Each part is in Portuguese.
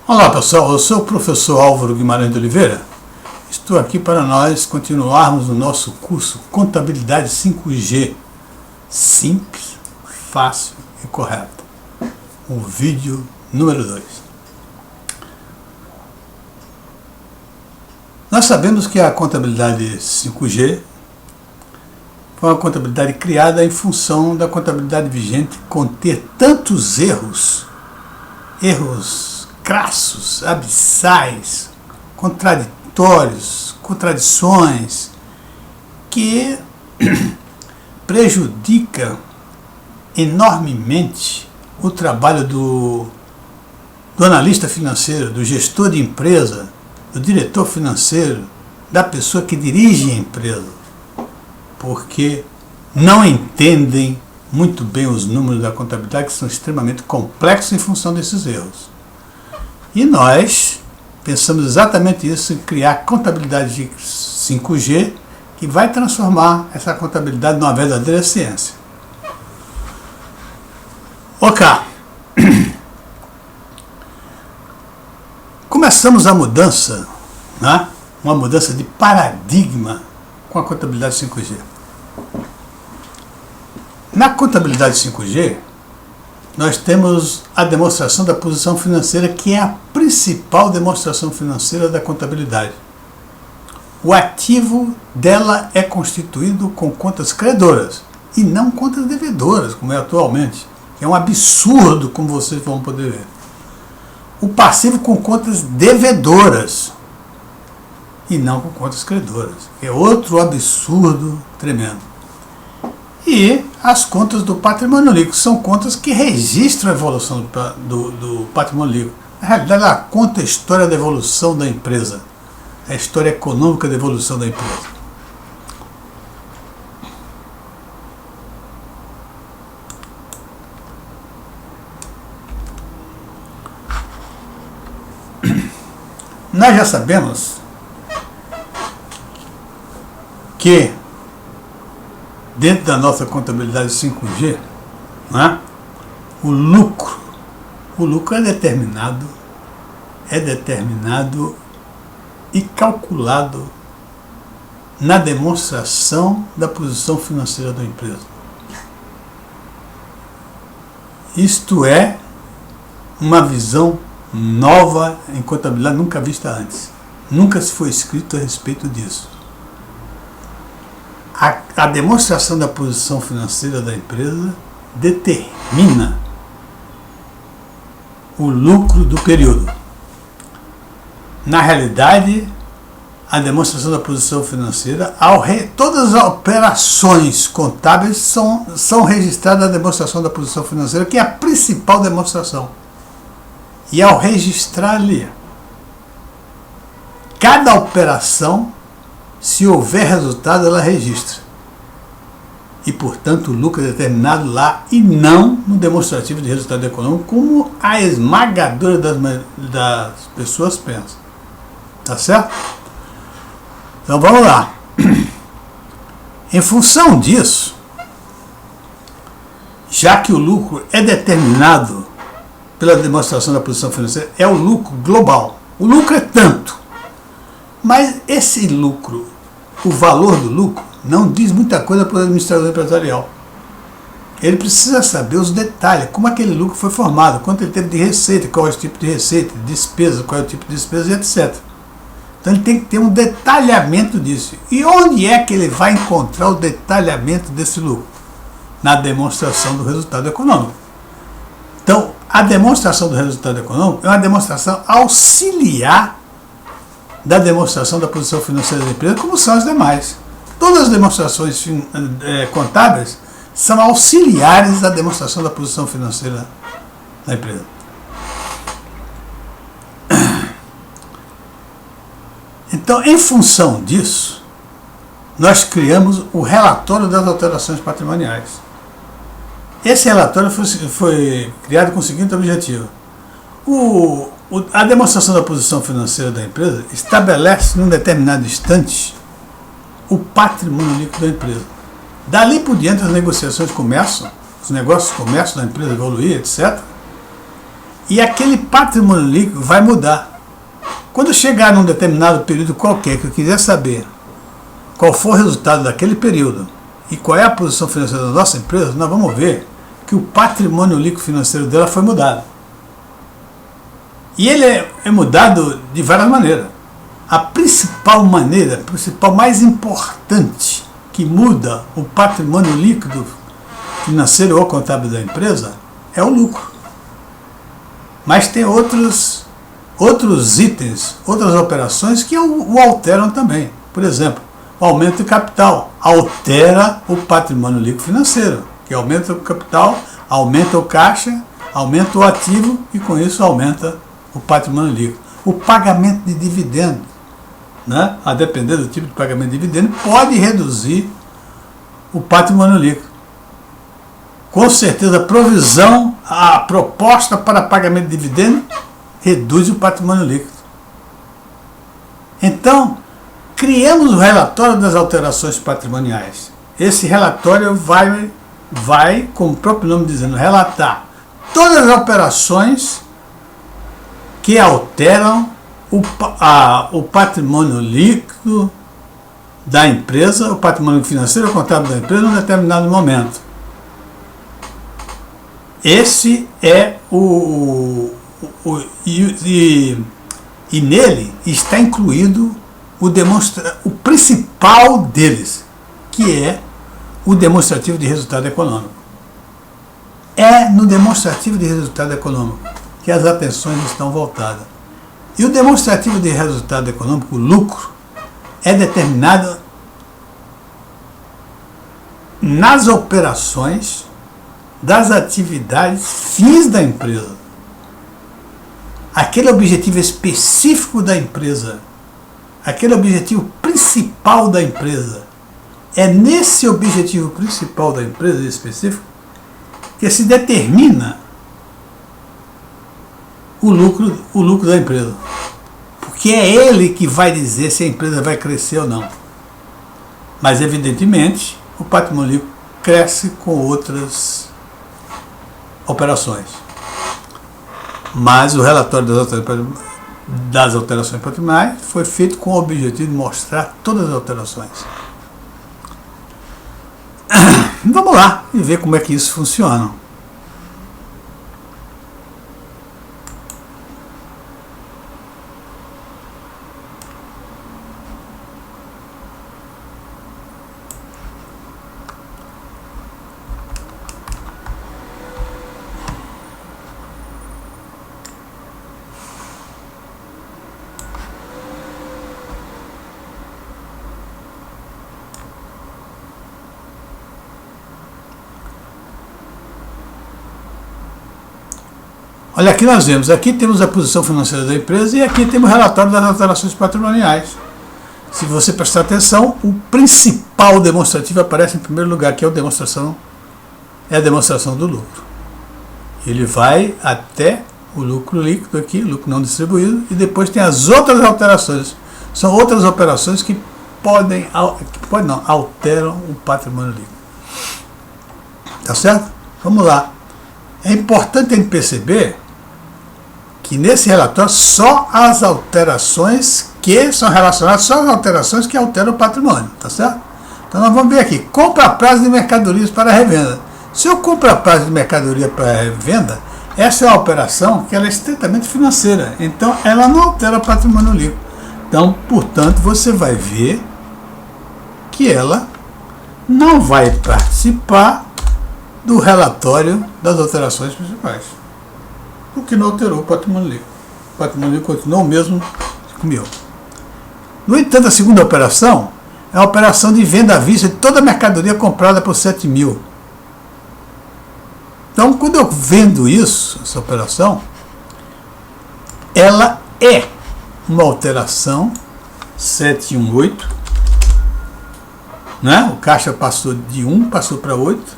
Olá pessoal, eu sou o professor Álvaro Guimarães de Oliveira. Estou aqui para nós continuarmos o nosso curso Contabilidade 5G. Simples, fácil e correto. O vídeo número 2. Nós sabemos que a contabilidade 5G foi uma contabilidade criada em função da contabilidade vigente conter tantos erros crassos, abissais, contraditórios, contradições, que prejudica enormemente o trabalho do analista financeiro, do gestor de empresa, do diretor financeiro, da pessoa que dirige a empresa, porque não entendem muito bem os números da contabilidade, que são extremamente complexos em função desses erros. E nós pensamos exatamente isso, em criar contabilidade 5G, que vai transformar essa contabilidade numa verdadeira ciência. Ok. Começamos a mudança, né? Uma mudança de paradigma com a contabilidade 5G. Na contabilidade 5G, nós temos a demonstração da posição financeira, que é a principal demonstração financeira da contabilidade. O ativo dela é constituído com contas credoras e não contas devedoras, como é atualmente. É um absurdo, como vocês vão poder ver. O passivo com contas devedoras e não com contas credoras. É outro absurdo tremendo. E as contas do patrimônio líquido são contas que registram a evolução do patrimônio líquido. Na realidade, ela conta a história da evolução da empresa, a história econômica da evolução da empresa. Nós já sabemos que dentro da nossa contabilidade 5G, né, o lucro é determinado e calculado na demonstração da posição financeira da empresa. Isto é uma visão nova em contabilidade, nunca vista antes. Nunca se foi escrito a respeito disso. A demonstração da posição financeira da empresa determina o lucro do período. Na realidade, a demonstração da posição financeira, todas as operações contábeis são registradas na demonstração da posição financeira, que é a principal demonstração. E ao registrar ali, cada operação, se houver resultado, ela registra. E, portanto, o lucro é determinado lá e não no demonstrativo de resultado econômico, como a esmagadora das pessoas pensa. Tá certo? Então, vamos lá. Em função disso, já que o lucro é determinado pela demonstração da posição financeira, é o lucro global. O lucro é tanto. Mas esse lucro, o valor do lucro, não diz muita coisa para o administrador empresarial. Ele precisa saber os detalhes, como aquele lucro foi formado, quanto ele teve de receita, qual é o tipo de receita, de despesa, qual é o tipo de despesa, e etc. Então ele tem que ter um detalhamento disso. E onde é que ele vai encontrar o detalhamento desse lucro? Na demonstração do resultado econômico. Então, a demonstração do resultado econômico é uma demonstração auxiliar da demonstração da posição financeira da empresa, como são as demais. Todas as demonstrações contábeis são auxiliares da demonstração da posição financeira da empresa. Então, em função disso, nós criamos o relatório das alterações patrimoniais. Esse relatório foi criado com o seguinte objetivo. A demonstração da posição financeira da empresa estabelece, num determinado instante, o patrimônio líquido da empresa. Dali por diante, as negociações começam, os negócios começam da empresa evoluir, etc. E aquele patrimônio líquido vai mudar. Quando chegar num determinado período qualquer que eu quiser saber qual for o resultado daquele período e qual é a posição financeira da nossa empresa, nós vamos ver que o patrimônio líquido financeiro dela foi mudado. E ele é mudado de várias maneiras. A principal maneira, a principal mais importante que muda o patrimônio líquido financeiro ou contábil da empresa é o lucro. Mas tem outros itens, outras operações que o alteram também. Por exemplo, o aumento de capital altera o patrimônio líquido financeiro, que aumenta o capital, aumenta o caixa, aumenta o ativo e com isso aumenta o patrimônio líquido. O pagamento de dividendo, né, a depender do tipo de pagamento de dividendo, pode reduzir o patrimônio líquido. Com certeza, a proposta para pagamento de dividendo reduz o patrimônio líquido. Então, criamos o relatório das alterações patrimoniais. Esse relatório vai, como o próprio nome dizendo, relatar todas as operações que alteram o patrimônio líquido da empresa, o patrimônio financeiro ou contábil da empresa em um determinado momento. Esse é e nele está incluído o principal deles, que é o demonstrativo de resultado econômico. É no demonstrativo de resultado econômico que as atenções estão voltadas. E o demonstrativo de resultado econômico, o lucro, é determinado nas operações das atividades fins da empresa. Aquele objetivo específico da empresa, aquele objetivo principal da empresa. É nesse objetivo principal da empresa específico que se determina o lucro da empresa. Porque é ele que vai dizer se a empresa vai crescer ou não. Mas, evidentemente, o patrimônio líquido cresce com outras operações. Mas o relatório das alterações patrimoniais foi feito com o objetivo de mostrar todas as alterações. Vamos lá e ver como é que isso funciona. Olha, aqui nós vemos, aqui temos a posição financeira da empresa e aqui temos o relatório das alterações patrimoniais. Se você prestar atenção, o principal demonstrativo aparece em primeiro lugar, que é a demonstração do lucro. Ele vai até o lucro líquido aqui, lucro não distribuído, e depois tem as outras alterações. São outras operações que alteram o patrimônio líquido. Tá certo? Vamos lá. É importante a gente perceber que nesse relatório só as alterações que são relacionadas, só as alterações que alteram o patrimônio, tá certo? Então nós vamos ver aqui, compra a prazo de mercadorias para revenda. Se eu compro a prazo de mercadoria para revenda, essa é uma operação que ela é estritamente financeira, então ela não altera o patrimônio líquido. Então, portanto, você vai ver que ela não vai participar do relatório das alterações principais, o que não alterou o patrimônio líquido. O patrimônio líquido continuou o mesmo que o meu. No entanto, a segunda operação é a operação de venda à vista de toda a mercadoria comprada por 7 mil. Então, quando eu vendo isso, essa operação, ela é uma alteração 718, né? O caixa passou de 1, passou para 8,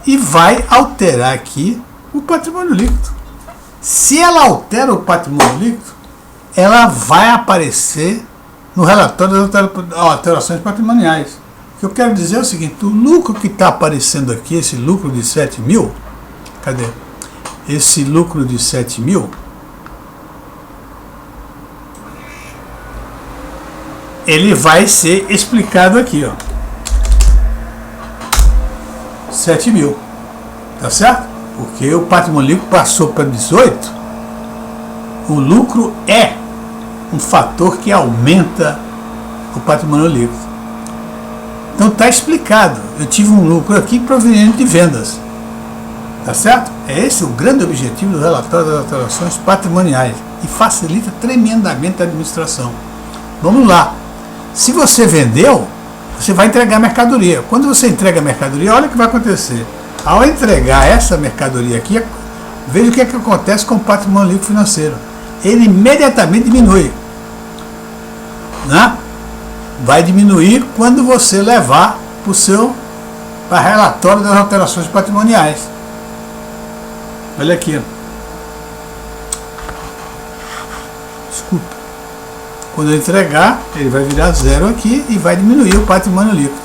e vai alterar aqui o patrimônio líquido. Se ela altera o patrimônio líquido, ela vai aparecer no relatório das alterações patrimoniais. O que eu quero dizer é o seguinte, o lucro que está aparecendo aqui, esse lucro de 7 mil, cadê? esse lucro de 7 mil, ele vai ser explicado aqui, ó. 7 mil, tá certo? Porque o patrimônio líquido passou para 18, o lucro é um fator que aumenta o patrimônio líquido. Então está explicado. Eu tive um lucro aqui proveniente de vendas, tá certo? É esse o grande objetivo do relatório das alterações patrimoniais e facilita tremendamente a administração. Vamos lá. Se você vendeu, você vai entregar a mercadoria. Quando você entrega a mercadoria, olha o que vai acontecer. Ao entregar essa mercadoria aqui, veja o que é que acontece com o patrimônio líquido financeiro. Ele imediatamente diminui, né? Vai diminuir quando você levar para relatório das alterações patrimoniais. Olha aqui. Desculpa. Quando eu entregar, ele vai virar zero aqui e vai diminuir o patrimônio líquido.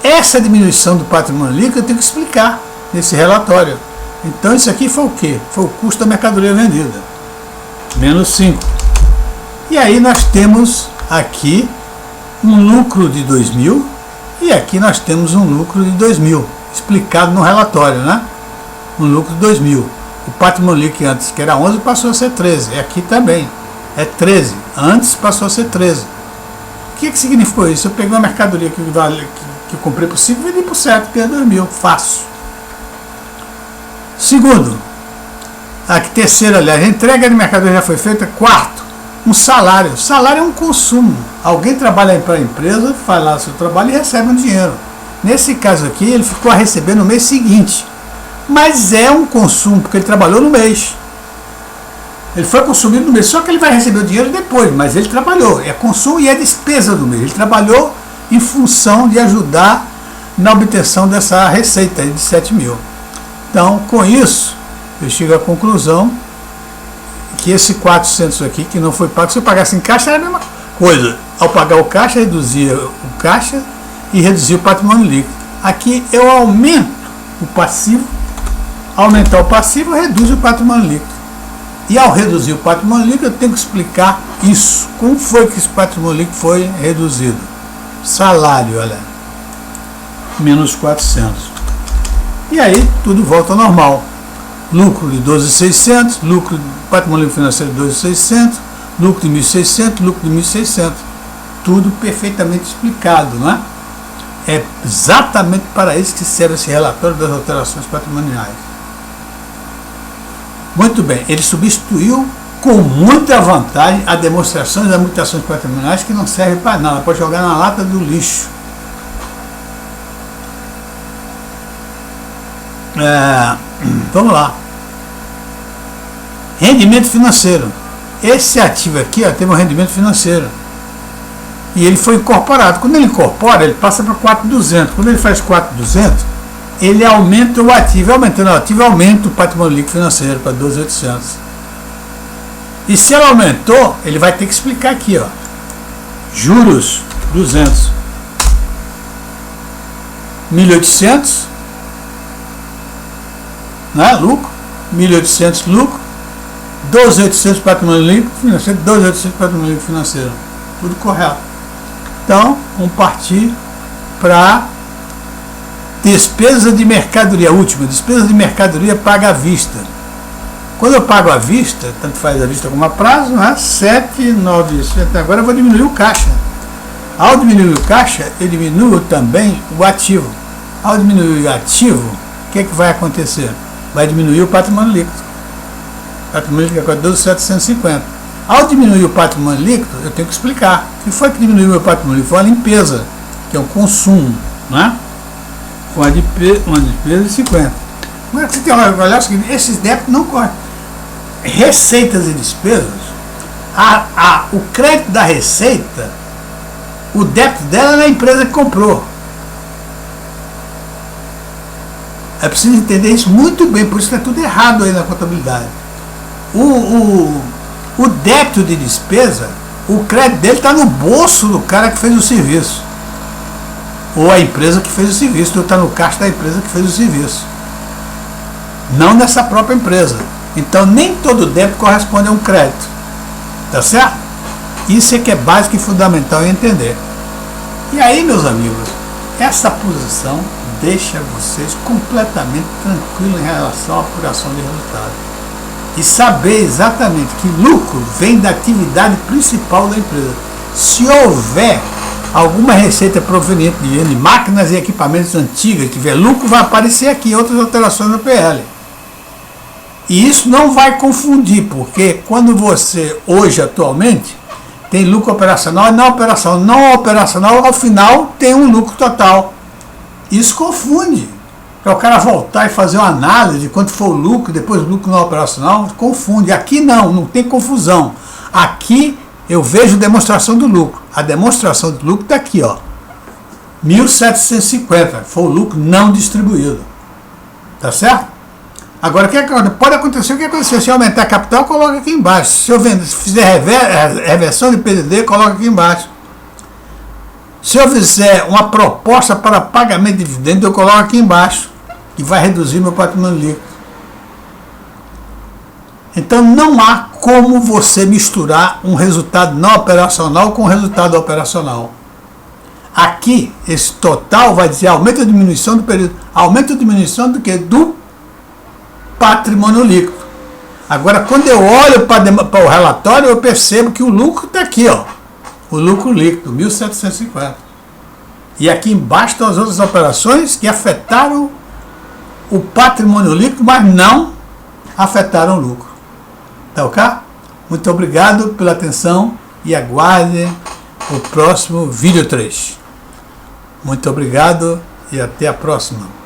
Essa diminuição do patrimônio líquido eu tenho que explicar nesse relatório. Então isso aqui foi o quê? Foi o custo da mercadoria vendida. Menos 5. E aí nós temos aqui um lucro de 2.000 e aqui nós temos um lucro de 2.000, explicado no relatório, né? Um lucro de 2.000. O patrimônio líquido antes, que era 11, passou a ser 13. E aqui também é 13. Antes passou a ser 13. O que significou isso? Eu peguei uma mercadoria que eu comprei por 5 e vendi por 7, que é 2.000. Fácil. Segundo, terceiro, aliás, a entrega de mercadoria já foi feita. Quarto, um salário. O salário é um consumo. Alguém trabalha para a empresa, faz lá o seu trabalho e recebe um dinheiro. Nesse caso aqui, ele ficou a receber no mês seguinte. Mas é um consumo, porque ele trabalhou no mês. Ele foi consumido no mês, só que ele vai receber o dinheiro depois, mas ele trabalhou. É consumo e é despesa do mês. Ele trabalhou em função de ajudar na obtenção dessa receita de 7.000. Então, com isso, eu chego à conclusão que esse 400 aqui, que não foi pago, se eu pagasse em caixa, era a mesma coisa. Ao pagar o caixa, reduzia o caixa e reduzia o patrimônio líquido. Aqui eu aumento o passivo. Aumentar o passivo reduz o patrimônio líquido. E ao reduzir o patrimônio líquido, eu tenho que explicar isso. Como foi que esse patrimônio líquido foi reduzido? Salário, olha, menos 400. E aí tudo volta ao normal. Lucro de 12.600, lucro de patrimônio líquido financeiro de 12.600, lucro de 1.600, lucro de 1.600. Tudo perfeitamente explicado, não é? É exatamente para isso que serve esse relatório das alterações patrimoniais. Muito bem, ele substituiu com muita vantagem a demonstração das mutações patrimoniais, que não serve para nada, pode jogar na lata do lixo. Vamos lá. Rendimento financeiro. Esse ativo aqui, ó, tem um rendimento financeiro. E ele foi incorporado. Quando ele incorpora, ele passa para 4.200. Quando ele faz 4.200, ele aumenta o ativo. Aumentando o ativo, aumenta o patrimônio líquido financeiro para 12.800. E se ele aumentou, ele vai ter que explicar aqui, ó. Juros, 200. 1.800, né? Lucro. 1.800 lucro. 12.800 patrimônio líquido financeiro. 12.800 patrimônio líquido financeiro. Tudo correto. Então, vamos partir para despesa de mercadoria. Última, despesa de mercadoria paga à vista. Quando eu pago à vista, tanto faz à vista como a prazo, né? 7.900. Agora eu vou diminuir o caixa. Ao diminuir o caixa, eu diminuo também o ativo. Ao diminuir o ativo, o que é que vai acontecer? Vai diminuir o patrimônio líquido. O patrimônio líquido é 12.750. Ao diminuir o patrimônio líquido, eu tenho que explicar. O que foi que diminuiu o meu patrimônio líquido? Foi a limpeza, que é o consumo, né? Foi uma despesa de 50. Agora você tem que olhar o seguinte: esses débitos não correm. Receitas e despesas, o crédito da receita, o débito dela é na empresa que comprou. É preciso entender isso muito bem, por isso que é tudo errado aí na contabilidade. O débito de despesa, o crédito dele está no bolso do cara que fez o serviço. Ou a empresa que fez o serviço, ou está no caixa da empresa que fez o serviço. não nessa própria empresa. Então nem todo débito corresponde a um crédito. Tá certo? Isso é que é básico e fundamental entender. E aí, meus amigos, essa posição deixa vocês completamente tranquilos em relação à apuração de resultado. E saber exatamente que lucro vem da atividade principal da empresa. Se houver alguma receita proveniente de máquinas e equipamentos antigos, tiver lucro, vai aparecer aqui outras alterações no PL. E isso não vai confundir, porque quando você, hoje, atualmente, tem lucro operacional e não operacional. Não operacional, ao final, tem um lucro total. Isso confunde. Para o cara voltar e fazer uma análise de quanto foi o lucro, depois o lucro não operacional, confunde. Aqui não tem confusão. Aqui eu vejo demonstração do lucro. A demonstração do lucro está aqui, ó. 1.750 foi o lucro não distribuído. Tá certo? Agora, pode acontecer o que aconteceu. Se eu aumentar a capital, coloca aqui embaixo. Se eu fizer reversão de PDD, coloca aqui embaixo. Se eu fizer uma proposta para pagamento de dividendo, eu coloco aqui embaixo, que vai reduzir meu patrimônio líquido. Então não há como você misturar um resultado não operacional com um resultado operacional. Aqui, esse total vai dizer aumento ou diminuição do período. Aumento ou diminuição do quê? Do patrimônio líquido. Agora, quando eu olho para o relatório, eu percebo que o lucro está aqui, ó. O lucro líquido, 1.750. E aqui embaixo estão as outras operações que afetaram o patrimônio líquido, mas não afetaram o lucro. Tá ok? Muito obrigado pela atenção e aguardem o próximo vídeo 3. Muito obrigado e até a próxima.